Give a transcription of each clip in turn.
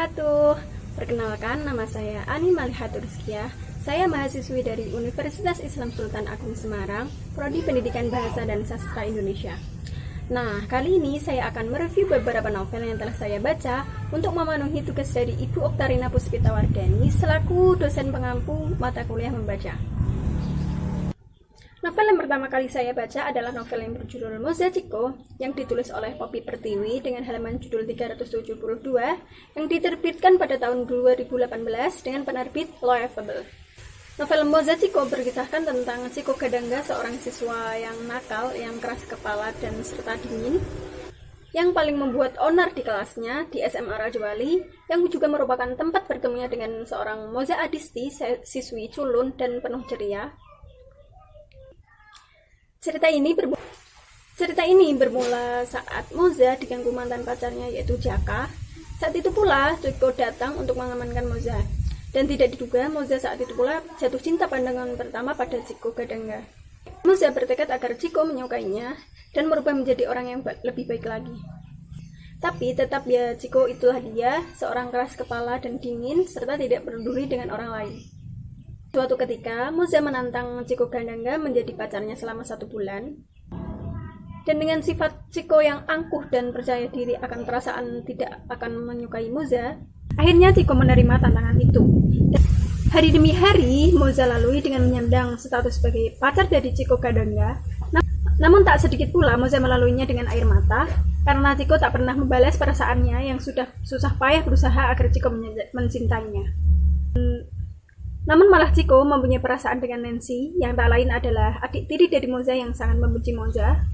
wabarakatuh. Perkenalkan, nama saya Ani Malihatur Rizkiah. Saya mahasiswi dari Universitas Islam Sultan Agung Semarang, Prodi Pendidikan Bahasa dan Sastra Indonesia. Nah, kali ini saya akan mereview beberapa novel yang telah saya baca untuk memenuhi tugas dari Ibu Oktarina Puspitawardhani selaku dosen pengampu mata kuliah membaca. Novel yang pertama kali saya baca adalah novel yang berjudul Moza Ciko yang ditulis oleh Poppy Pertiwi dengan halaman judul 372 yang diterbitkan pada tahun 2018 dengan penerbit Loefable. Novel Moza Ciko berkisahkan tentang Ciko Gadangga, seorang siswa yang nakal, yang keras kepala dan serta dingin, yang paling membuat onar di kelasnya di SMA Rajawali, yang juga merupakan tempat bertemunya dengan seorang Moza Adisti, siswi culun dan penuh ceria. Cerita ini bermula saat Moza diganggu mantan pacarnya yaitu Jaka. Saat itu pula Ciko datang untuk mengamankan Moza. Dan tidak diduga Moza saat itu pula jatuh cinta pandangan pertama pada Ciko Gadangga. Moza bertekad agar Ciko menyukainya dan merubah menjadi orang yang lebih baik lagi. Tapi tetap ya Ciko itulah dia, seorang keras kepala dan dingin serta tidak peduli dengan orang lain. Suatu ketika, Moza menantang Ciko Gadangga menjadi pacarnya selama 1 bulan. Dan dengan sifat Ciko yang angkuh dan percaya diri akan perasaan tidak akan menyukai Moza, akhirnya Ciko menerima tantangan itu. Dan hari demi hari, Moza lalui dengan menyandang status sebagai pacar dari Ciko Gadangga. Namun tak sedikit pula Moza melaluinya dengan air mata, karena Ciko tak pernah membalas perasaannya yang sudah susah payah berusaha agar Ciko mencintainya. Namun malah Ciko mempunyai perasaan dengan Nancy, yang tak lain adalah adik tiri dari Moza yang sangat membenci Moza.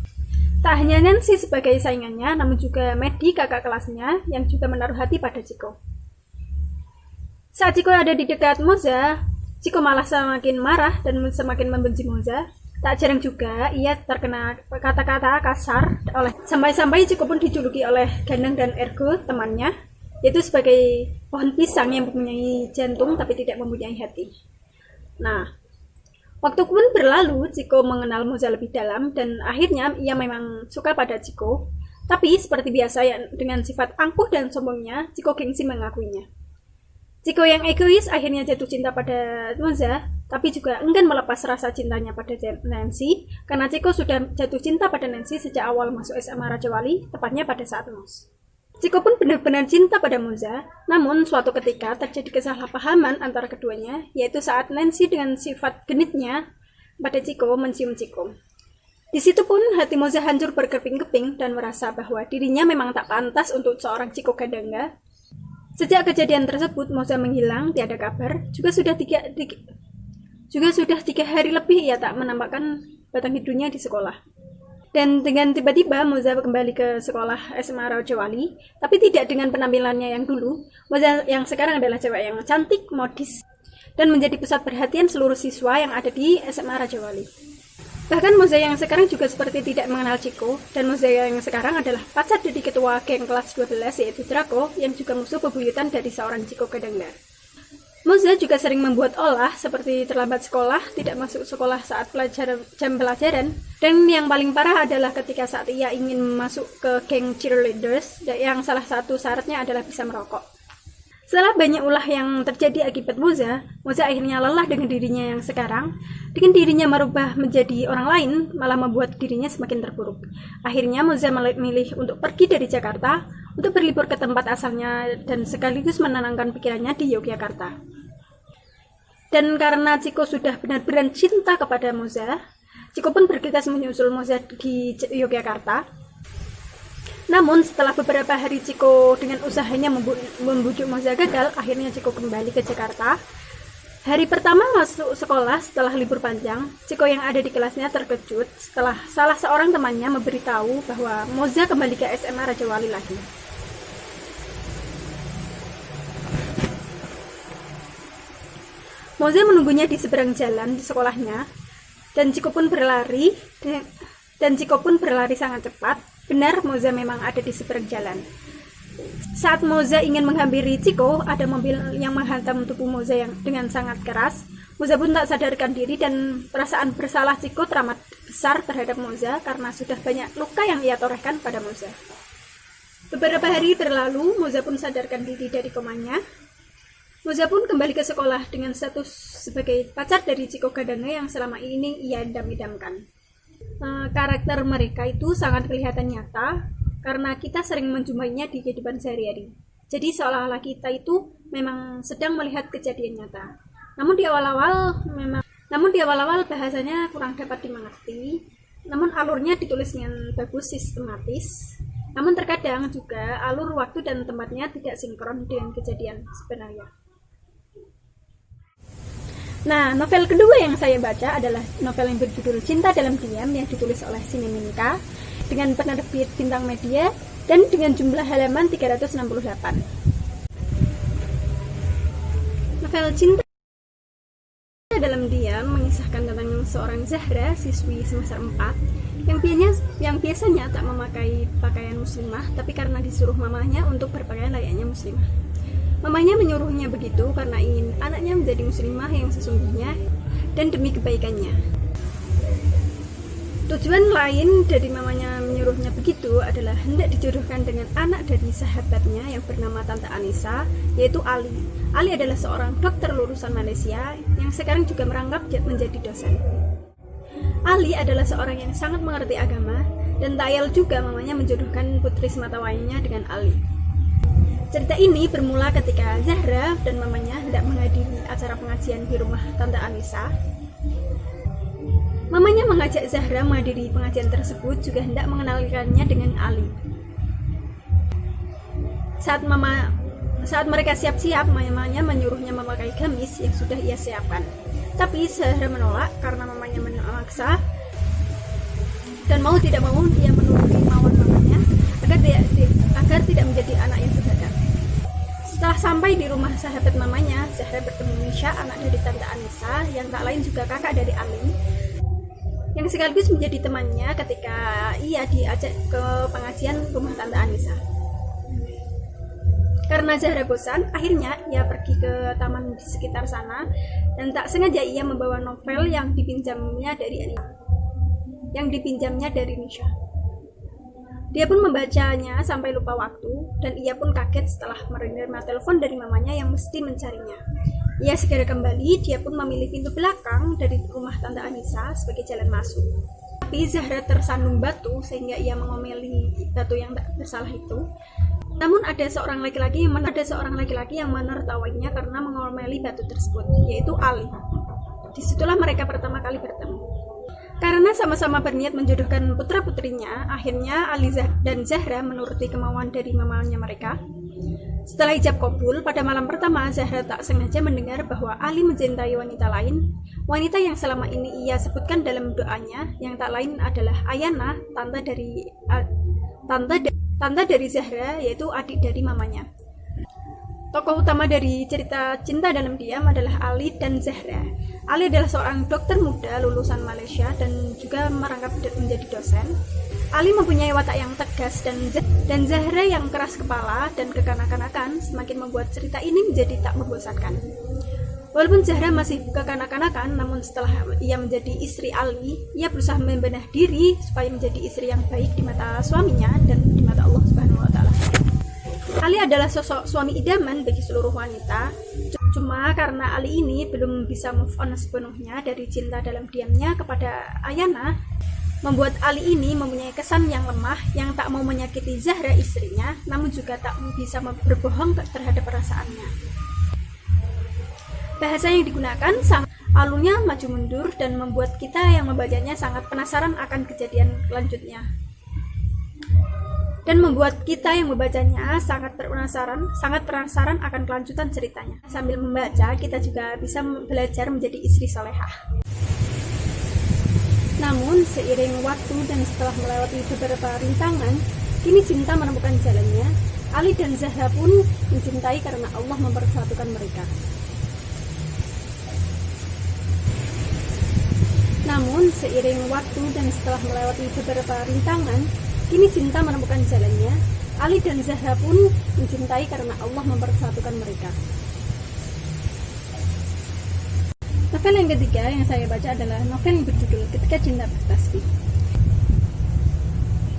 Tak hanya Nancy sebagai saingannya, namun juga Medi, kakak kelasnya, yang juga menaruh hati pada Ciko. Saat Ciko ada di dekat Moza, Ciko malah semakin marah dan semakin membenci Moza. Tak jarang juga ia terkena kata-kata kasar sampai-sampai Ciko pun dijuluki oleh Ganang dan Ergo, temannya, yaitu sebagai pohon pisang yang mempunyai jantung tapi tidak mempunyai hati. Nah, waktu pun berlalu, Ciko mengenal Moza lebih dalam dan akhirnya ia memang suka pada Ciko. Tapi seperti biasa dengan sifat angkuh dan sombongnya, Ciko gengsi mengakuinya. Ciko yang egois akhirnya jatuh cinta pada Moza, tapi juga enggan melepas rasa cintanya pada Nancy karena Ciko sudah jatuh cinta pada Nancy sejak awal masuk SMA Rajawali, tepatnya pada saat MOS. Ciko pun benar-benar cinta pada Moza, namun suatu ketika terjadi kesalahpahaman antara keduanya, yaitu saat Nancy dengan sifat genitnya pada Ciko mencium Ciko. Di situ pun hati Moza hancur berkeping-keping dan merasa bahwa dirinya memang tak pantas untuk seorang Ciko Gadangga. Sejak kejadian tersebut, Moza menghilang, tiada kabar, juga sudah 3 hari lebih ia tak menampakkan batang hidungnya di sekolah. Dan dengan tiba-tiba Moza kembali ke sekolah SMA Rajawali, tapi tidak dengan penampilannya yang dulu. Moza yang sekarang adalah cewek yang cantik, modis, dan menjadi pusat perhatian seluruh siswa yang ada di SMA Rajawali. Bahkan Moza yang sekarang juga seperti tidak mengenal Ciko, dan Moza yang sekarang adalah pacar dari ketua geng kelas 12 yaitu Draco, yang juga musuh bebuyutan dari seorang Ciko Gadangga. Moza juga sering membuat olah seperti terlambat sekolah, tidak masuk sekolah saat jam pelajaran, dan yang paling parah adalah ketika saat ia ingin masuk ke geng cheerleaders yang salah satu syaratnya adalah bisa merokok. Setelah banyak ulah yang terjadi akibat Moza akhirnya lelah dengan dirinya yang sekarang. Dengan dirinya merubah menjadi orang lain, malah membuat dirinya semakin terpuruk. Akhirnya Moza memilih untuk pergi dari Jakarta untuk berlibur ke tempat asalnya dan sekaligus menenangkan pikirannya di Yogyakarta. Dan karena Ciko sudah benar-benar cinta kepada Moza, Ciko pun bergegas menyusul Moza di Yogyakarta. Namun setelah beberapa hari Ciko dengan usahanya membujuk Moza gagal, akhirnya Ciko kembali ke Jakarta. Hari pertama masuk sekolah setelah libur panjang, Ciko yang ada di kelasnya terkejut setelah salah seorang temannya memberitahu bahwa Moza kembali ke SMA Rajawali lagi. Moza menunggunya di seberang jalan di sekolahnya, dan Ciko pun berlari sangat cepat. Benar, Moza memang ada di seberang jalan. Saat Moza ingin menghampiri Ciko, ada mobil yang menghantam tubuh Moza dengan sangat keras. Moza pun tak sadarkan diri dan perasaan bersalah Ciko teramat besar terhadap Moza karena sudah banyak luka yang ia torehkan pada Moza. Beberapa hari berlalu, Moza pun sadarkan diri dari komanya. Moza pun kembali ke sekolah dengan status sebagai pacar dari Chiko Gadane yang selama ini ia idam-idamkan. Karakter mereka itu sangat kelihatan nyata karena kita sering menjumpainya di kehidupan sehari-hari. Jadi seolah-olah kita itu memang sedang melihat kejadian nyata. Namun di awal-awal bahasanya kurang dapat dimengerti. Namun alurnya ditulis dengan bagus, sistematis. Namun terkadang juga alur waktu dan tempatnya tidak sinkron dengan kejadian sebenarnya. Nah, novel kedua yang saya baca adalah novel yang berjudul Cinta Dalam Diam yang ditulis oleh Sineminka dengan penerbit Bintang Media dan dengan jumlah halaman 368. Novel Cinta Dalam Diam mengisahkan tentang seorang Zahra, siswi semester 4 yang biasanya tak memakai pakaian muslimah, tapi karena disuruh mamanya untuk berpakaian layaknya muslimah. Mamanya menyuruhnya begitu karena ingin anaknya menjadi muslimah yang sesungguhnya dan demi kebaikannya. Tujuan lain dari mamanya menyuruhnya begitu adalah hendak dijodohkan dengan anak dari sahabatnya yang bernama Tante Anissa, yaitu Ali. Ali adalah seorang dokter lulusan Malaysia yang sekarang juga merangkap menjadi dosen. Ali adalah seorang yang sangat mengerti agama dan tak ayal juga mamanya menjodohkan putri sematawayangnya dengan Ali. Cerita ini bermula ketika Zahra dan mamanya hendak menghadiri acara pengajian di rumah Tante Anissa. Mamanya mengajak Zahra menghadiri pengajian tersebut juga hendak mengenalkannya dengan Ali. Saat mereka siap-siap, mamanya menyuruhnya memakai gamis yang sudah ia siapkan. Tapi Zahra menolak karena mamanya memaksa dan mau tidak mau dia menuruti kemauan mamanya agar tidak menjadi anak yang durhaka. Setelah sampai di rumah sahabat mamanya, Zahra bertemu Nisha, anak dari Tante Anissa, yang tak lain juga kakak dari Ali, yang sekaligus menjadi temannya ketika ia diajak ke pengajian rumah Tante Anissa. Karena Zahra bosan, akhirnya ia pergi ke taman di sekitar sana dan tak sengaja ia membawa novel yang dipinjamnya dari Nisha. Dia pun membacanya sampai lupa waktu dan ia pun kaget setelah menerima telepon dari mamanya yang mesti mencarinya. Ia segera kembali, dia pun memilih pintu belakang dari rumah Tante Anissa sebagai jalan masuk. Tapi Zahra tersandung batu sehingga ia mengomeli batu yang tak bersalah itu. Namun ada seorang laki-laki yang menertawainya karena mengomeli batu tersebut, yaitu Ali. Disitulah mereka pertama kali bertemu. Karena sama-sama berniat menjodohkan putra-putrinya, akhirnya Ali dan Zahra menuruti kemauan dari mamanya mereka. Setelah ijab kabul, pada malam pertama Zahra tak sengaja mendengar bahwa Ali mencintai wanita lain, wanita yang selama ini ia sebutkan dalam doanya, yang tak lain adalah Ayana, tante dari Zahra, yaitu adik dari mamanya. Tokoh utama dari cerita Cinta Dalam Diam adalah Ali dan Zahra. Ali adalah seorang dokter muda lulusan Malaysia dan juga merangkap menjadi dosen. Ali mempunyai watak yang tegas dan Zahra yang keras kepala dan kekanak-kanakan semakin membuat cerita ini menjadi tak membosankan. Walaupun Zahra masih kekanak-kanakan, namun setelah ia menjadi istri Ali, ia berusaha membenah diri supaya menjadi istri yang baik di mata suaminya dan di mata Allah Subhanahu wa Ta'ala. Ali adalah sosok suami idaman bagi seluruh wanita. Cuma karena Ali ini belum bisa move on sepenuhnya dari cinta dalam diamnya kepada Ayana, membuat Ali ini mempunyai kesan yang lemah, yang tak mau menyakiti Zahra istrinya, namun juga tak bisa berbohong terhadap perasaannya. Bahasa yang digunakan alurnya maju mundur dan membuat kita yang membacanya sangat penasaran akan kejadian selanjutnya. Dan membuat kita yang membacanya sangat penasaran akan kelanjutan ceritanya. Sambil membaca, kita juga bisa belajar menjadi istri salehah. Namun, seiring waktu dan setelah melewati beberapa rintangan, kini cinta menemukan jalannya. Ali dan Zahra pun mencintai karena Allah mempersatukan mereka. Namun, seiring waktu dan setelah melewati beberapa rintangan, kini cinta menemukan jalannya. Ali dan Zahra pun mencintai karena Allah mempersatukan mereka. Novel yang ketiga yang saya baca adalah novel yang berjudul Ketika Cinta Bertasbih.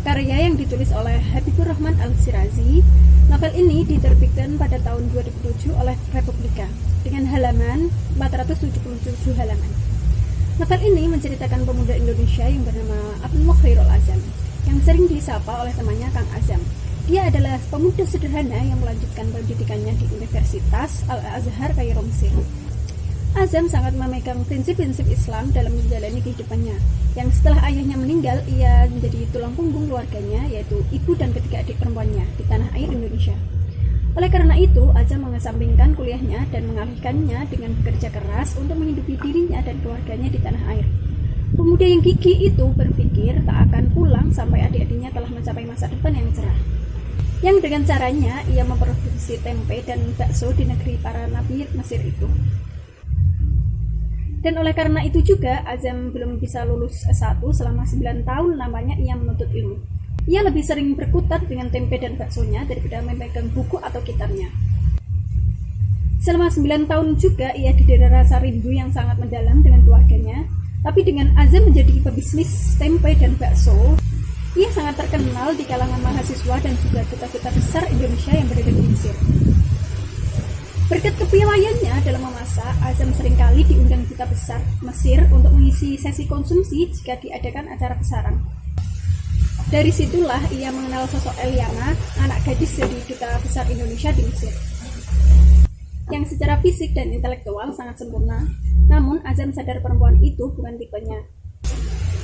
karya yang ditulis oleh Habibur Rahman Al-Shirazi. Novel ini diterbitkan pada tahun 2007 oleh Republika dengan halaman 477 halaman. Novel ini menceritakan pemuda Indonesia yang bernama Abdullah Khairul Azam, yang sering disapa oleh temannya Kang Azam. Dia adalah pemuda sederhana yang melanjutkan pendidikannya di Universitas Al-Azhar Kairo, Mesir. Azam sangat memegang prinsip-prinsip Islam dalam menjalani kehidupannya, yang setelah ayahnya meninggal, ia menjadi tulang punggung keluarganya, yaitu ibu dan ketiga adik perempuannya di tanah air Indonesia. Oleh karena itu, Azam mengesampingkan kuliahnya dan mengalihkannya dengan bekerja keras untuk menghidupi dirinya dan keluarganya di tanah air. Pemuda yang gigih itu berpikir tak akan pulang sampai adik-adiknya telah mencapai masa depan yang cerah. Yang dengan caranya, ia memproduksi tempe dan bakso di negeri para nabi Mesir itu. Dan oleh karena itu juga, Azam belum bisa lulus S1 selama 9 tahun lamanya ia menuntut ilmu. Ia lebih sering berkutat dengan tempe dan baksonya daripada memegang buku atau kitabnya. Selama 9 tahun juga ia didera rasa rindu yang sangat mendalam dengan keluarganya. Tapi dengan Azam menjadi pebisnis tempe dan bakso, ia sangat terkenal di kalangan mahasiswa dan juga duta-duta besar Indonesia yang berada di Mesir. Berkat kepiawaiannya dalam memasak, Azam seringkali diundang duta besar Mesir untuk mengisi sesi konsumsi jika diadakan acara besaran. Dari situlah ia mengenal sosok Eliana, anak gadis dari duta besar Indonesia di Mesir, yang secara fisik dan intelektual sangat sempurna. Namun Azam sadar perempuan itu bukan tipenya.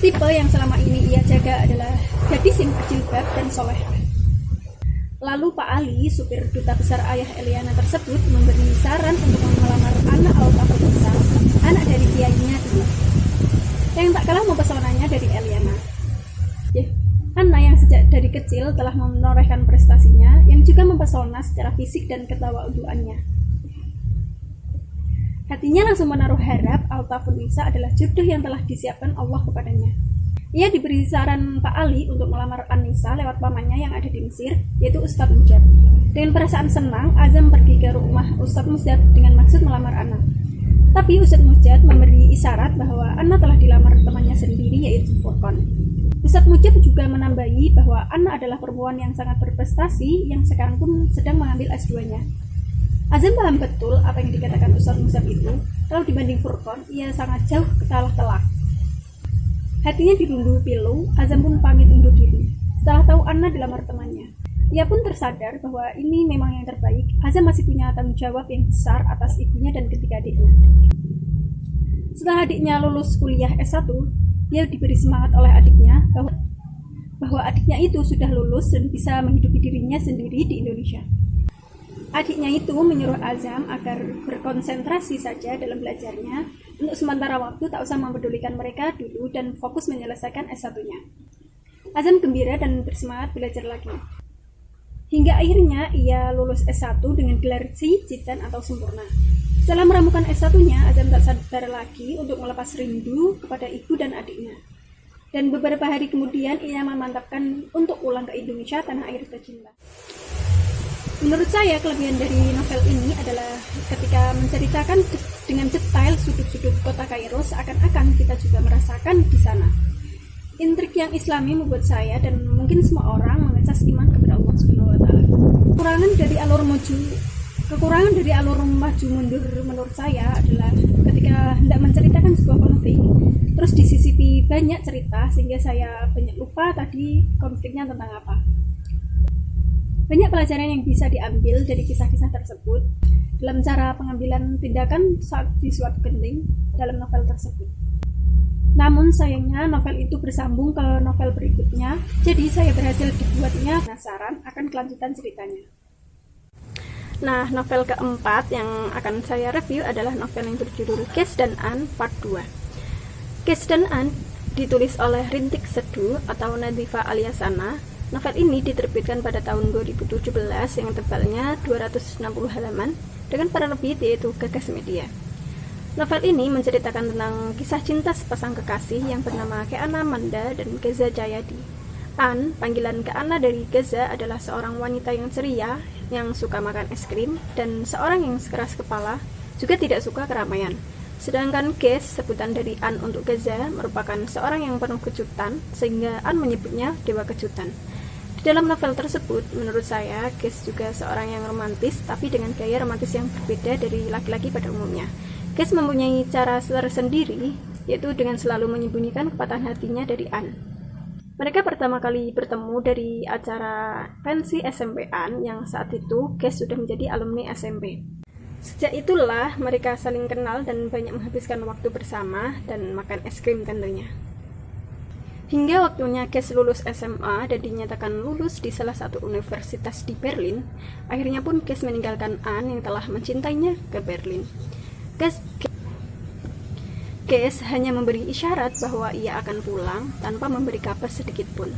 Tipe yang selama ini ia jaga adalah gadis yang berjilbab dan solehah. Lalu Pak Ali, supir duta besar ayah Eliana tersebut, memberi saran untuk melamar Anna Al-Tafurisa, anak dari kiainya itu, yang tak kalah mempesonanya dari Eliana. Anna yang sejak dari kecil telah menorehkan prestasinya, yang juga mempesona secara fisik dan ketawauduannya. Hatinya langsung menaruh harap Al-Tafurisa adalah jodoh yang telah disiapkan Allah kepadanya. Ia diberi saran Pak Ali untuk melamar Anissa lewat pamannya yang ada di Mesir, yaitu Ustadz Mujad. Dengan perasaan senang, Azam pergi ke rumah Ustadz Mujad dengan maksud melamar Anna. Tapi Ustadz Mujad memberi isyarat bahwa Anna telah dilamar temannya sendiri, yaitu Furqan. Ustadz Mujad juga menambahi bahwa Anna adalah perempuan yang sangat berprestasi yang sekarang pun sedang mengambil S2-nya. Azam paham betul apa yang dikatakan Ustadz Mujad itu. Kalau dibanding Furqan, ia sangat jauh kalah telak. Hatinya dirunduh pilu, Azam pun pamit undur diri. Setelah tahu Anna dilamar temannya, ia pun tersadar bahwa ini memang yang terbaik. Azam masih punya tanggung jawab yang besar atas ibunya dan ketiga adiknya. Setelah adiknya lulus kuliah S1, dia diberi semangat oleh adiknya bahwa adiknya itu sudah lulus dan bisa menghidupi dirinya sendiri di Indonesia. Adiknya itu menyuruh Azam agar berkonsentrasi saja dalam belajarnya, untuk sementara waktu tak usah mempedulikan mereka dulu dan fokus menyelesaikan S1-nya. Azam gembira dan bersemangat belajar lagi. Hingga akhirnya ia lulus S1 dengan gelar C, Jitan atau sempurna. Setelah meramukan S1-nya, Azam tak sabar lagi untuk melepas rindu kepada ibu dan adiknya. Dan beberapa hari kemudian ia memantapkan untuk pulang ke Indonesia, tanah air tercinta. Menurut saya, kelebihan dari novel ini adalah ketika menceritakan dengan detail sudut-sudut kota Kairo, seakan-akan kita juga merasakan di sana. Intrik yang Islami membuat saya dan mungkin semua orang mengecas iman kepada Allah Subhanahu wa taala. Kekurangan dari alur maju mundur menurut saya adalah ketika hendak menceritakan sebuah konflik, terus disisipi banyak cerita sehingga saya banyak lupa tadi konfliknya tentang apa. Banyak pelajaran yang bisa diambil dari kisah-kisah tersebut dalam cara pengambilan tindakan saat di suatu genting dalam novel tersebut. Namun sayangnya novel itu bersambung ke novel berikutnya, jadi saya berhasil dibuatnya penasaran akan kelanjutan ceritanya. Nah, novel keempat yang akan saya review adalah novel yang berjudul Kes dan An Part 2. Kes dan An ditulis oleh Rintik Seduh atau Nadifa Aliasana. Novel ini diterbitkan pada tahun 2017 yang tebalnya 260 halaman dengan para lebih yaitu Gagas Media. Novel ini menceritakan tentang kisah cinta sepasang kekasih yang bernama Keana Manda dan Geza Jayadi. An, panggilan Keana dari Geza, adalah seorang wanita yang ceria, yang suka makan es krim, dan seorang yang sekeras kepala, juga tidak suka keramaian. Sedangkan Kes, sebutan dari An untuk Geza, merupakan seorang yang penuh kejutan, sehingga An menyebutnya Dewa Kejutan. Di dalam novel tersebut, menurut saya, Kes juga seorang yang romantis, tapi dengan gaya romantis yang berbeda dari laki-laki pada umumnya. Kes mempunyai cara tersendiri, yaitu dengan selalu menyembunyikan kepatahan hatinya dari An. Mereka pertama kali bertemu dari acara pensi SMP-an yang saat itu Kes sudah menjadi alumni SMP. Sejak itulah mereka saling kenal dan banyak menghabiskan waktu bersama dan makan es krim tentunya. Hingga waktunya Kes lulus SMA dan dinyatakan lulus di salah satu universitas di Berlin, akhirnya pun Kes meninggalkan An yang telah mencintainya ke Berlin. Kes hanya memberi isyarat bahwa ia akan pulang tanpa memberi kabar sedikit pun.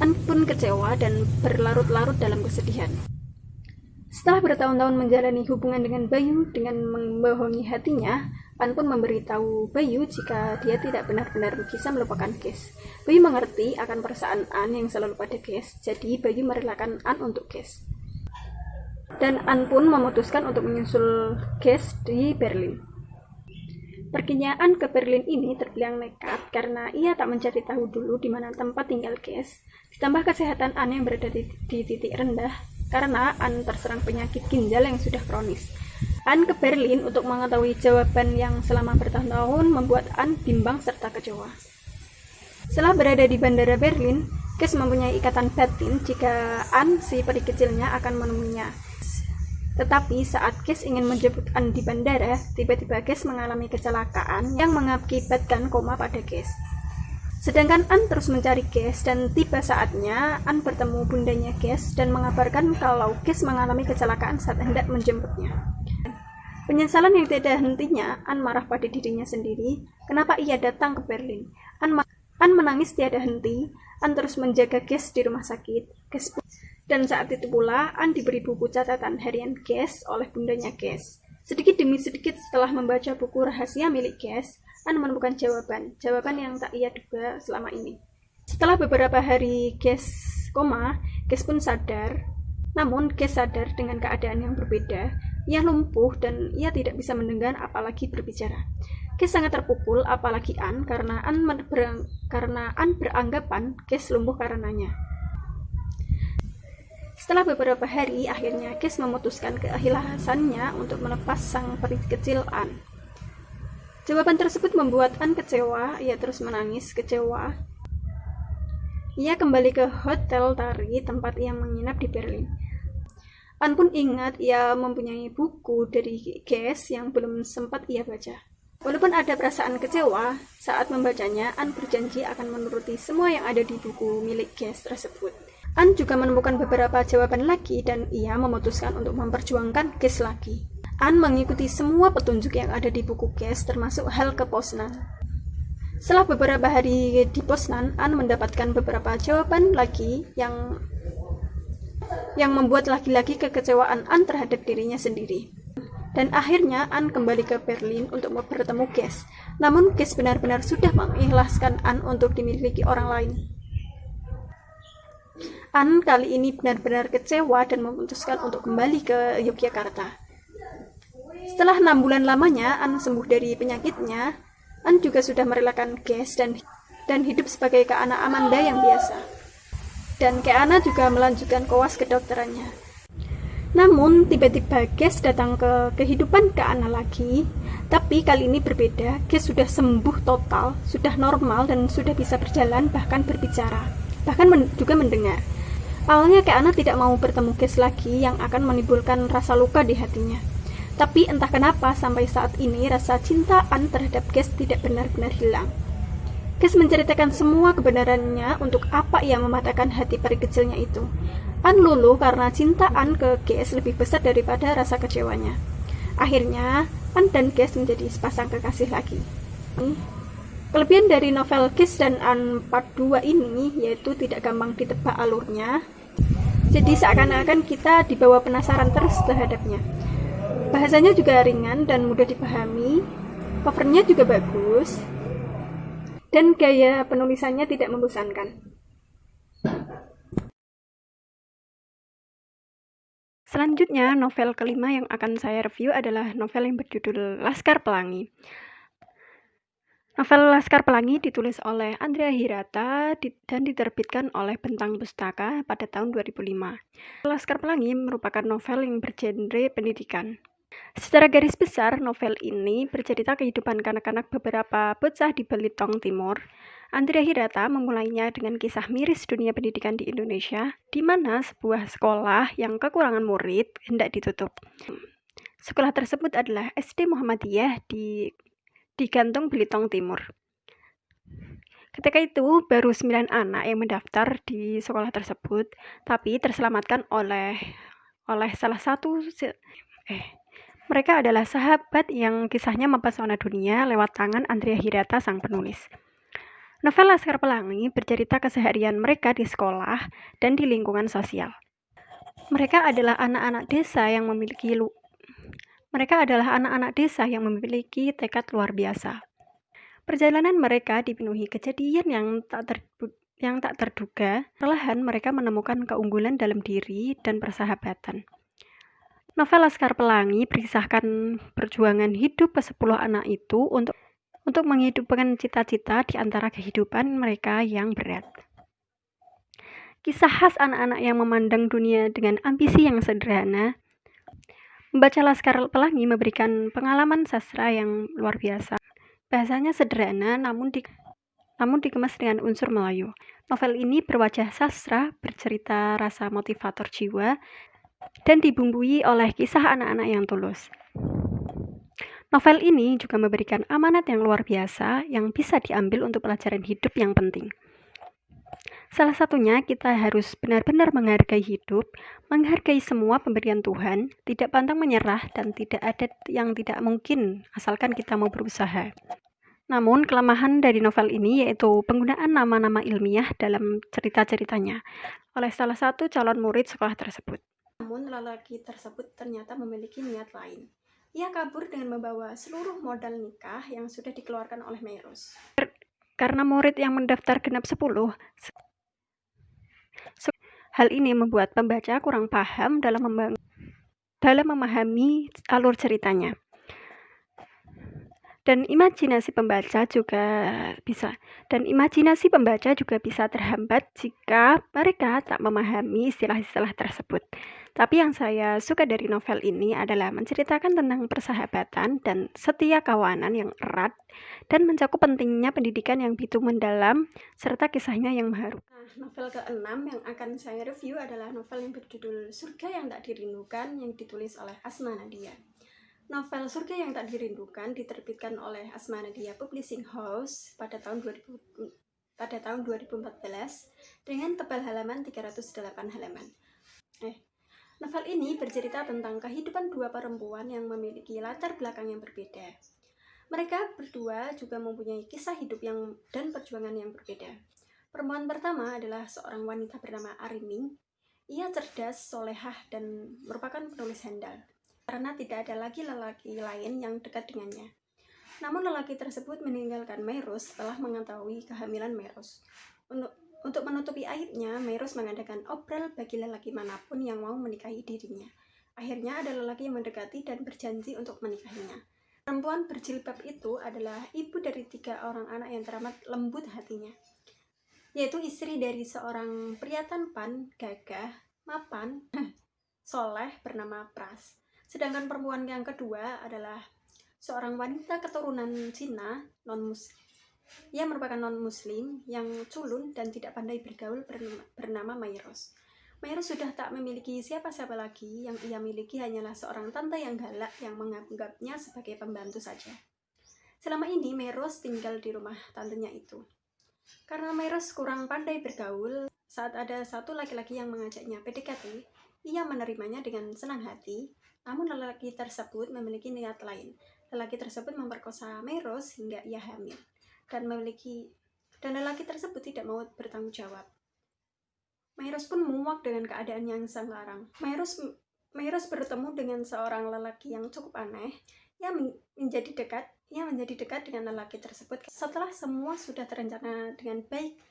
An pun kecewa dan berlarut-larut dalam kesedihan. Setelah bertahun-tahun menjalani hubungan dengan Bayu dengan membohongi hatinya, An pun memberitahu Bayu jika dia tidak benar-benar bisa melupakan Kes. Bayu mengerti akan perasaan An yang selalu pada Kes, jadi Bayu merelakan An untuk Kes. Dan An pun memutuskan untuk menyusul Kes di Berlin. Perginya An ke Berlin ini terbilang nekat karena ia tak mencari tahu dulu di mana tempat tinggal Kes. Ditambah kesehatan An yang berada di titik rendah karena An terserang penyakit ginjal yang sudah kronis. An ke Berlin untuk mengetahui jawaban yang selama bertahun-tahun membuat An bimbang serta kecewa. Setelah berada di bandara Berlin, Kes mempunyai ikatan batin jika An, si peri kecilnya, akan menemuinya. Tetapi saat Kes ingin menjemput An di bandara, tiba-tiba Kes mengalami kecelakaan yang mengakibatkan koma pada Kes. Sedangkan An terus mencari Kes dan tiba saatnya An bertemu bundanya Kes dan mengabarkan kalau Kes mengalami kecelakaan saat hendak menjemputnya. Penyesalan yang tiada hentinya, An marah pada dirinya sendiri, kenapa ia datang ke Berlin. An menangis tiada henti, An terus menjaga Kes di rumah sakit. Dan saat itu pula, An diberi buku catatan harian Kes oleh bundanya Kes. Sedikit demi sedikit setelah membaca buku rahasia milik Kes, An menemukan jawaban yang tak ia duga selama ini. Setelah beberapa hari Kes koma, Kes pun sadar. Namun Kes sadar dengan keadaan yang berbeda. Ia lumpuh dan ia tidak bisa mendengar apalagi berbicara. Kes sangat terpukul, apalagi An, karena An beranggapan Kes lumpuh karenanya. Setelah beberapa hari, akhirnya Kes memutuskan keikhlasannya untuk melepas sang peri kecil An. Jawaban tersebut membuat An kecewa, ia terus menangis kecewa. Ia kembali ke Hotel Tari, tempat ia menginap di Berlin. An pun ingat ia mempunyai buku dari Kes yang belum sempat ia baca. Walaupun ada perasaan kecewa, saat membacanya, An berjanji akan menuruti semua yang ada di buku milik Kes tersebut. An juga menemukan beberapa jawaban lagi dan ia memutuskan untuk memperjuangkan Kes lagi. An mengikuti semua petunjuk yang ada di buku Kes termasuk hal ke Poznan. Setelah beberapa hari di Poznan, An mendapatkan beberapa jawaban lagi yang membuat lagi-lagi kekecewaan An terhadap dirinya sendiri. Dan akhirnya An kembali ke Berlin untuk bertemu Kes. Namun Kes benar-benar sudah mengikhlaskan An untuk dimiliki orang lain. An kali ini benar-benar kecewa dan memutuskan untuk kembali ke Yogyakarta. Setelah 6 bulan lamanya An sembuh dari penyakitnya, An juga sudah merelakan Kes dan hidup sebagai Kak Ana Amanda yang biasa. Dan Kak Ana juga melanjutkan koas kedokterannya. Namun tiba-tiba Kes datang ke kehidupan Kak Ana lagi, tapi kali ini berbeda. Kes sudah sembuh total, sudah normal dan sudah bisa berjalan, bahkan berbicara, bahkan juga mendengar. Awalnya Kak Ana tidak mau bertemu Kes lagi yang akan menimbulkan rasa luka di hatinya. Tapi entah kenapa sampai saat ini rasa cinta An terhadap Kes tidak benar-benar hilang. Kes menceritakan semua kebenarannya untuk apa ia mematahkan hati peri kecilnya itu. An luluh karena cinta An ke Kes lebih besar daripada rasa kecewanya. Akhirnya An dan Kes menjadi sepasang kekasih lagi. Kelebihan dari novel Kes dan An part 2 ini yaitu tidak gampang ditebak alurnya. Jadi seakan-akan kita dibawa penasaran terus terhadapnya. Bahasanya juga ringan dan mudah dipahami. Covernya juga bagus. Dan gaya penulisannya tidak membosankan. Selanjutnya, novel kelima yang akan saya review adalah novel yang berjudul Laskar Pelangi. Novel Laskar Pelangi ditulis oleh Andrea Hirata dan diterbitkan oleh Bentang Pustaka pada tahun 2005. Laskar Pelangi merupakan novel yang bergenre pendidikan. Secara garis besar, novel ini bercerita kehidupan kanak-kanak beberapa bocah di Belitung Timur. Andrea Hirata memulainya dengan kisah miris dunia pendidikan di Indonesia, di mana sebuah sekolah yang kekurangan murid hendak ditutup. Sekolah tersebut adalah SD Muhammadiyah di Gantung Belitung Timur. Ketika itu baru 9 anak yang mendaftar di sekolah tersebut, tapi terselamatkan oleh salah satu mereka adalah sahabat yang kisahnya mempesona dunia lewat tangan Andrea Hirata sang penulis. Novel Laskar Pelangi bercerita keseharian mereka di sekolah dan di lingkungan sosial. Mereka adalah anak-anak desa yang memiliki tekad luar biasa. Perjalanan mereka dipenuhi kejadian yang tak terduga. Perlahan mereka menemukan keunggulan dalam diri dan persahabatan. Novel Laskar Pelangi berkisahkan perjuangan hidup ke-10 anak itu untuk menghidupkan cita-cita di antara kehidupan mereka yang berat. Kisah khas anak-anak yang memandang dunia dengan ambisi yang sederhana. Membaca Laskar Pelangi memberikan pengalaman sastra yang luar biasa. Bahasanya sederhana namun dikemas dengan unsur Melayu. Novel ini berwajah sastra, bercerita rasa motivator jiwa, dan dibumbui oleh kisah anak-anak yang tulus. Novel ini juga memberikan amanat yang luar biasa yang bisa diambil untuk pelajaran hidup yang penting. Salah satunya kita harus benar-benar menghargai hidup, menghargai semua pemberian Tuhan, tidak pantang menyerah dan tidak ada yang tidak mungkin asalkan kita mau berusaha. Namun kelemahan dari novel ini yaitu penggunaan nama-nama ilmiah dalam cerita-ceritanya oleh salah satu calon murid sekolah tersebut. Namun lelaki tersebut ternyata memiliki niat lain. Ia kabur dengan membawa seluruh modal nikah yang sudah dikeluarkan oleh Meros. Karena murid yang mendaftar genap 10, hal ini membuat pembaca kurang paham dalam memahami alur ceritanya. Dan imajinasi pembaca juga bisa terhambat jika mereka tak memahami istilah-istilah tersebut. Tapi yang saya suka dari novel ini adalah menceritakan tentang persahabatan dan setia kawanan yang erat dan mencakup pentingnya pendidikan yang begitu mendalam serta kisahnya yang haru. Novel ke-6 yang akan saya review adalah novel yang berjudul Surga yang Tak Dirindukan yang ditulis oleh Asma Nadia. Novel Surga yang Tak Dirindukan diterbitkan oleh Asma Nadia Publishing House pada tahun 2014 dengan tebal halaman 308 halaman. Novel ini bercerita tentang kehidupan dua perempuan yang memiliki latar belakang yang berbeda. Mereka berdua juga mempunyai kisah hidup dan perjuangan yang berbeda. Perempuan pertama adalah seorang wanita bernama Arining. Ia cerdas, solehah, dan merupakan penulis handal karena tidak ada lagi lelaki lain yang dekat dengannya. Namun lelaki tersebut meninggalkan Meros setelah mengetahui kehamilan Meros. Untuk menutupi aibnya, Meros mengadakan obral bagi lelaki manapun yang mau menikahi dirinya. Akhirnya ada lelaki yang mendekati dan berjanji untuk menikahinya. Perempuan berjilbab itu adalah ibu dari 3 orang anak yang teramat lembut hatinya, yaitu istri dari seorang pria tampan, gagah, mapan, soleh bernama Pras. Sedangkan perempuan yang kedua adalah seorang wanita keturunan Cina, ia merupakan non-muslim yang culun dan tidak pandai bergaul bernama Mayros. Mayros sudah tak memiliki siapa-siapa lagi, yang ia miliki hanyalah seorang tante yang galak yang menganggapnya sebagai pembantu saja. Selama ini Mayros tinggal di rumah tantenya itu. Karena Mayros kurang pandai bergaul, saat ada satu laki-laki yang mengajaknya PDKT, ia menerimanya dengan senang hati. Namun lelaki tersebut memiliki niat lain. Lelaki tersebut memperkosa Mayros hingga ia hamil. Dan lelaki tersebut tidak mau bertanggung jawab. Mayros pun muak dengan keadaan yang senggarang. Mayros bertemu dengan seorang lelaki yang cukup aneh. Ia menjadi dekat dengan lelaki tersebut. Setelah semua sudah terencana dengan baik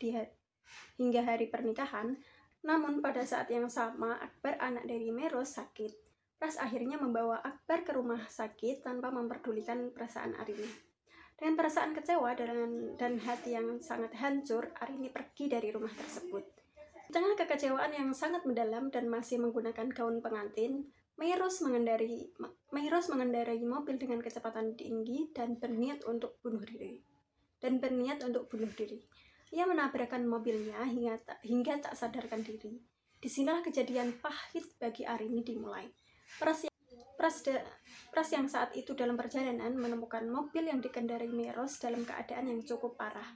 hingga hari pernikahan, namun pada saat yang sama Akbar, anak dari Mayros, sakit. Pras akhirnya membawa Akbar ke rumah sakit tanpa memperdulikan perasaan Arini. Dengan perasaan kecewa dan hati yang sangat hancur, Arini pergi dari rumah tersebut. Di tengah kekecewaan yang sangat mendalam dan masih menggunakan gaun pengantin, Mayros mengendarai mobil dengan kecepatan tinggi dan berniat untuk bunuh diri. Ia menabrakkan mobilnya hingga tak sadarkan diri. Disinilah kejadian pahit bagi Arini dimulai. Pras yang saat itu dalam perjalanan menemukan mobil yang dikendarai Mayros dalam keadaan yang cukup parah.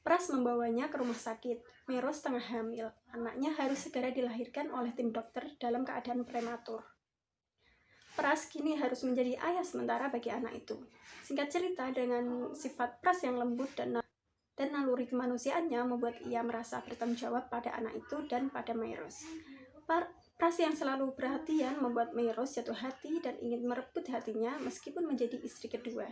Pras membawanya ke rumah sakit. Mayros tengah hamil. Anaknya harus segera dilahirkan oleh tim dokter dalam keadaan prematur. Pras kini harus menjadi ayah sementara bagi anak itu. Singkat cerita, dengan sifat Pras yang lembut dan naluri kemanusiaannya membuat ia merasa bertanggung jawab pada anak itu dan pada Mayros. Pras yang selalu perhatian membuat Mayros jatuh hati dan ingin merebut hatinya meskipun menjadi istri kedua.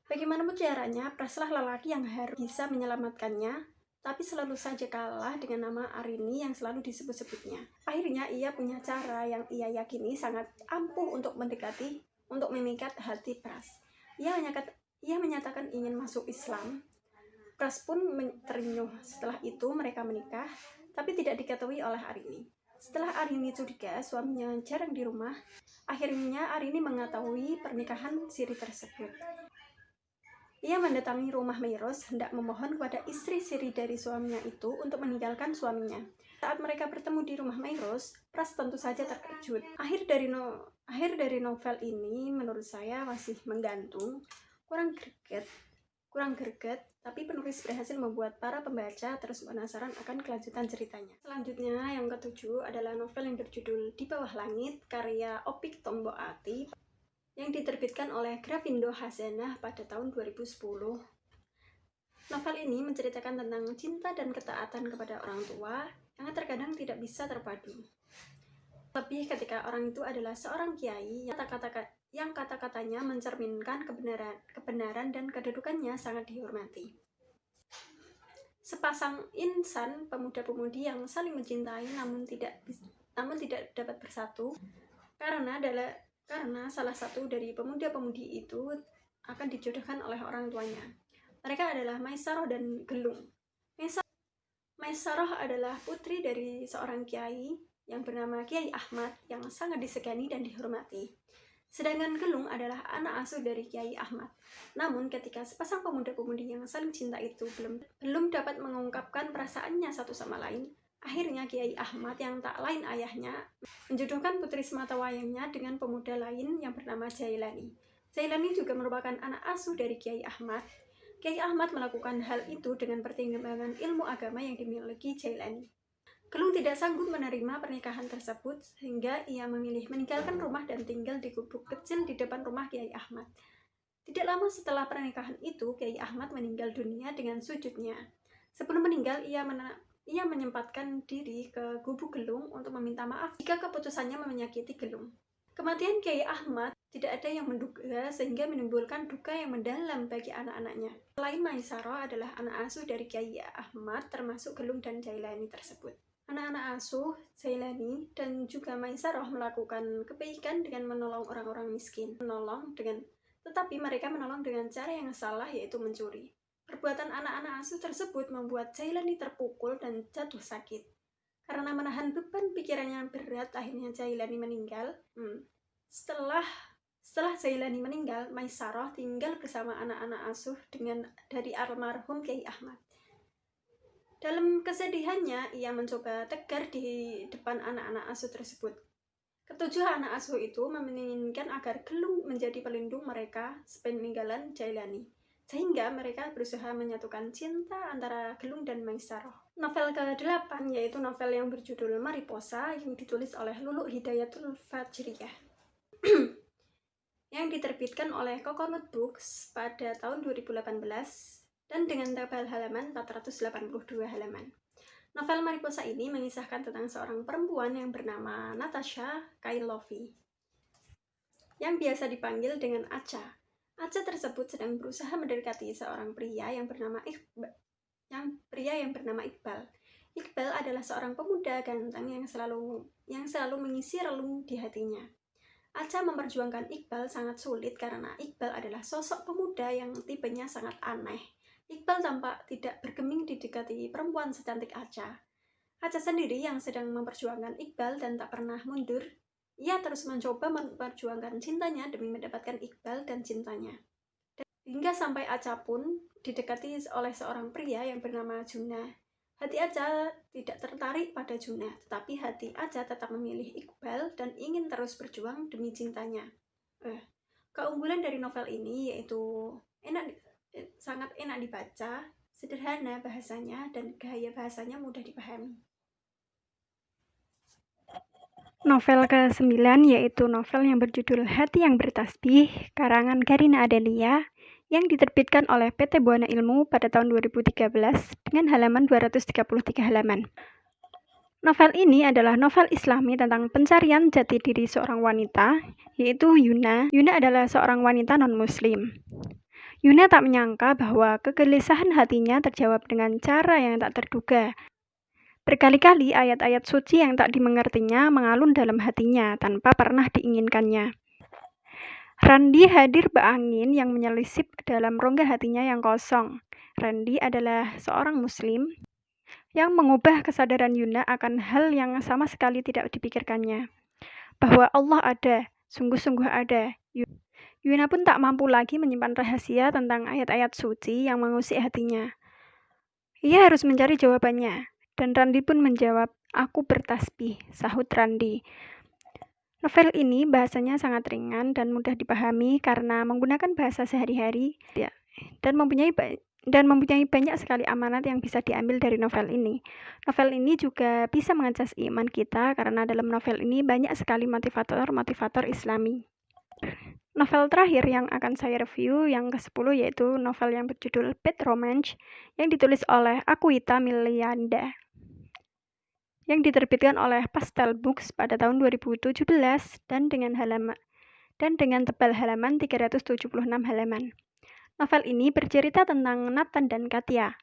Bagaimanapun caranya, Praslah lelaki yang harus bisa menyelamatkannya, tapi selalu saja kalah dengan nama Arini yang selalu disebut-sebutnya. Akhirnya ia punya cara yang ia yakini sangat ampuh untuk memikat hati Pras. Ia menyatakan ingin masuk Islam. Pras pun terenyuh. Setelah itu mereka menikah, tapi tidak diketahui oleh Arini. Setelah Arini curiga suaminya jarang di rumah, akhirnya Arini mengetahui pernikahan siri tersebut. Ia mendatangi rumah Mayros hendak memohon kepada istri siri dari suaminya itu untuk meninggalkan suaminya. Saat mereka bertemu di rumah Mayros, Pras tentu saja terkejut. Akhir dari novel ini menurut saya masih menggantung, kurang greget, tapi penulis berhasil membuat para pembaca terus penasaran akan kelanjutan ceritanya. Selanjutnya, yang ketujuh adalah novel yang berjudul Di Bawah Langit, karya Opik Tomboati, yang diterbitkan oleh Grafindo Hazanah pada tahun 2010. Novel ini menceritakan tentang cinta dan ketaatan kepada orang tua yang terkadang tidak bisa terpadu. Lebih ketika orang itu adalah seorang kiai yang kata-katanya mencerminkan kebenaran dan kedudukannya sangat dihormati. Sepasang insan pemuda-pemudi yang saling mencintai namun tidak dapat bersatu karena salah satu dari pemuda-pemudi itu akan dijodohkan oleh orang tuanya. Mereka adalah Maisarah dan Gelung. Maisarah adalah putri dari seorang kiai yang bernama Kiai Ahmad yang sangat disegani dan dihormati. Sedangkan Gelung adalah anak asuh dari Kiai Ahmad. Namun ketika sepasang pemuda-pemudi yang saling cinta itu belum dapat mengungkapkan perasaannya satu sama lain, akhirnya Kiai Ahmad yang tak lain ayahnya menjodohkan putri sematawayangnya dengan pemuda lain yang bernama Jailani. Jailani juga merupakan anak asuh dari Kiai Ahmad. Kiai Ahmad melakukan hal itu dengan pertimbangan ilmu agama yang dimiliki Jailani. Gelung tidak sanggup menerima pernikahan tersebut sehingga ia memilih meninggalkan rumah dan tinggal di gubuk kecil di depan rumah Kiai Ahmad. Tidak lama setelah pernikahan itu, Kiai Ahmad meninggal dunia dengan sujudnya. Sebelum meninggal, ia menyempatkan diri ke gubuk Gelung untuk meminta maaf jika keputusannya menyakiti Gelung. Kematian Kiai Ahmad tidak ada yang menduga sehingga menimbulkan duka yang mendalam bagi anak-anaknya. Selain Maisarah adalah anak asuh dari Kiai Ahmad termasuk Gelung dan Jailani tersebut. Anak-anak asuh, Jailani, dan juga Maisarah melakukan kebaikan dengan menolong orang-orang miskin. Tetapi mereka menolong dengan cara yang salah, yaitu mencuri. Perbuatan anak-anak asuh tersebut membuat Jailani terpukul dan jatuh sakit. Karena menahan beban pikirannya berat, akhirnya Jailani meninggal. Setelah Jailani meninggal, Maisarah tinggal bersama anak-anak asuh dari almarhum Kiai Ahmad. Dalam kesedihannya, ia mencoba tegar di depan anak-anak asuh tersebut. Ketujuh anak asuh itu menginginkan agar Gelung menjadi pelindung mereka sepeninggalan Jailani, sehingga mereka berusaha menyatukan cinta antara Gelung dan Maisarah. Novel ke-8 yaitu novel yang berjudul Mariposa yang ditulis oleh Lulu Hidayatul Fajriyah yang diterbitkan oleh Coconut Books pada tahun 2018 dan dengan tebal halaman 482 halaman. Novel Mariposa ini mengisahkan tentang seorang perempuan yang bernama Natasha Kailovi yang biasa dipanggil dengan Acha. Acha tersebut sedang berusaha mendekati seorang pria yang bernama Iqbal. Iqbal adalah seorang pemuda ganteng yang selalu mengisi relung di hatinya. Acha memperjuangkan Iqbal sangat sulit karena Iqbal adalah sosok pemuda yang tipenya sangat aneh. Iqbal tampak tidak bergeming didekati perempuan secantik Acha. Acha sendiri yang sedang memperjuangkan Iqbal dan tak pernah mundur. Ia terus mencoba memperjuangkan cintanya demi mendapatkan Iqbal dan cintanya. Hingga sampai Acha pun didekati oleh seorang pria yang bernama Juna. Hati Acha tidak tertarik pada Juna, tetapi hati Acha tetap memilih Iqbal dan ingin terus berjuang demi cintanya. Keunggulan dari novel ini yaitu sangat enak dibaca, sederhana bahasanya, dan gaya bahasanya mudah dipahami. Novel ke-9 yaitu novel yang berjudul Hati yang Bertasbih, karangan Garina Adelia, yang diterbitkan oleh PT Buana Ilmu pada tahun 2013 dengan halaman 233 halaman. Novel ini adalah novel Islami tentang pencarian jati diri seorang wanita, yaitu Yuna. Yuna adalah seorang wanita non-muslim. Yuna tak menyangka bahwa kegelisahan hatinya terjawab dengan cara yang tak terduga. Berkali-kali ayat-ayat suci yang tak dimengertinya mengalun dalam hatinya tanpa pernah diinginkannya. Randi hadir beangin yang menyelisip dalam rongga hatinya yang kosong. Randi adalah seorang muslim yang mengubah kesadaran Yuna akan hal yang sama sekali tidak dipikirkannya. Bahwa Allah ada, sungguh-sungguh ada. Yuna pun tak mampu lagi menyimpan rahasia tentang ayat-ayat suci yang mengusik hatinya. Ia harus mencari jawabannya. Dan Randi pun menjawab, "Aku bertasbih," sahut Randi. Novel ini bahasanya sangat ringan dan mudah dipahami karena menggunakan bahasa sehari-hari dan mempunyai banyak sekali amanat yang bisa diambil dari novel ini. Novel ini juga bisa mengecas iman kita karena dalam novel ini banyak sekali motivator Islami. Novel terakhir yang akan saya review yang ke-10 yaitu novel yang berjudul Bad Romance yang ditulis oleh Akuita Milianda, yang diterbitkan oleh Pastel Books pada tahun 2017 dan dengan tebal halaman 376 halaman. Novel ini bercerita tentang Nathan dan Katya.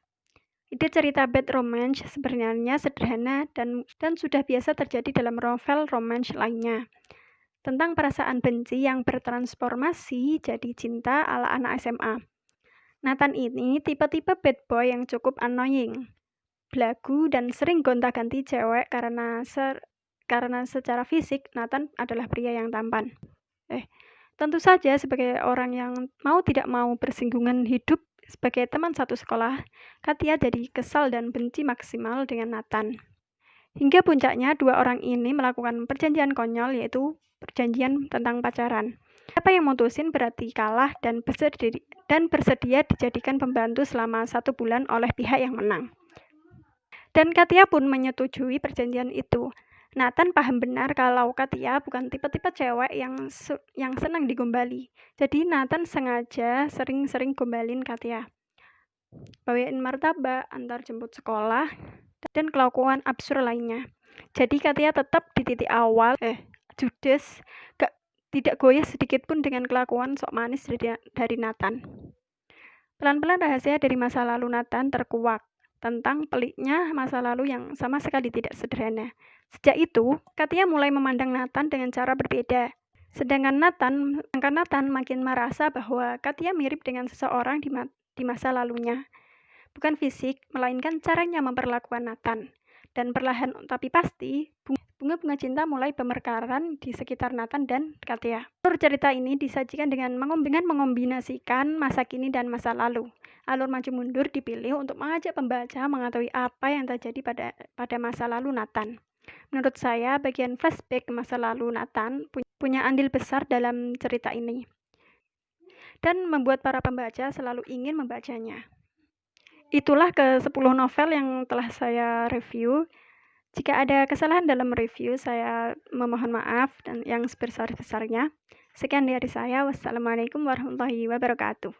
Ide cerita Bad Romance sebenarnya sederhana dan sudah biasa terjadi dalam novel romance lainnya. Tentang perasaan benci yang bertransformasi jadi cinta ala anak SMA. Nathan ini tipe-tipe bad boy yang cukup annoying, belagu, dan sering gonta-ganti cewek karena secara fisik Nathan adalah pria yang tampan. Tentu saja sebagai orang yang mau tidak mau bersinggungan hidup sebagai teman satu sekolah, Katya jadi kesal dan benci maksimal dengan Nathan. Hingga puncaknya dua orang ini melakukan perjanjian konyol, yaitu perjanjian tentang pacaran. Siapa yang mutusin berarti kalah dan bersedia dijadikan pembantu selama 1 bulan oleh pihak yang menang. Dan Katya pun menyetujui perjanjian itu. Nathan paham benar kalau Katya bukan tipe-tipe cewek yang senang digombali. Jadi Nathan sengaja sering-sering gombalin Katya. Bawain martabak, antar jemput sekolah, dan kelakuan absurd lainnya. Jadi Katya tetap di titik awal, judes, tidak goyah sedikit pun dengan kelakuan sok manis dari Nathan. Pelan-pelan rahasia dari masa lalu Nathan terkuak tentang peliknya masa lalu yang sama sekali tidak sederhana. Sejak itu, Katya mulai memandang Nathan dengan cara berbeda. Sedangkan Nathan makin merasa bahwa Katya mirip dengan seseorang di masa lalunya. Bukan fisik, melainkan caranya memperlakukan Nathan. Dan perlahan tapi pasti, bunga-bunga cinta mulai bermekaran di sekitar Nathan dan Katya. Alur cerita ini disajikan dengan mengombinasikan masa kini dan masa lalu. Alur maju mundur dipilih untuk mengajak pembaca mengetahui apa yang terjadi pada masa lalu Nathan. Menurut saya, bagian flashback ke masa lalu Nathan punya andil besar dalam cerita ini dan membuat para pembaca selalu ingin membacanya. Itulah ke-10 novel yang telah saya review. Jika ada kesalahan dalam review, saya memohon maaf dan yang sebesar-besarnya. Sekian dari saya. Wassalamualaikum warahmatullahi wabarakatuh.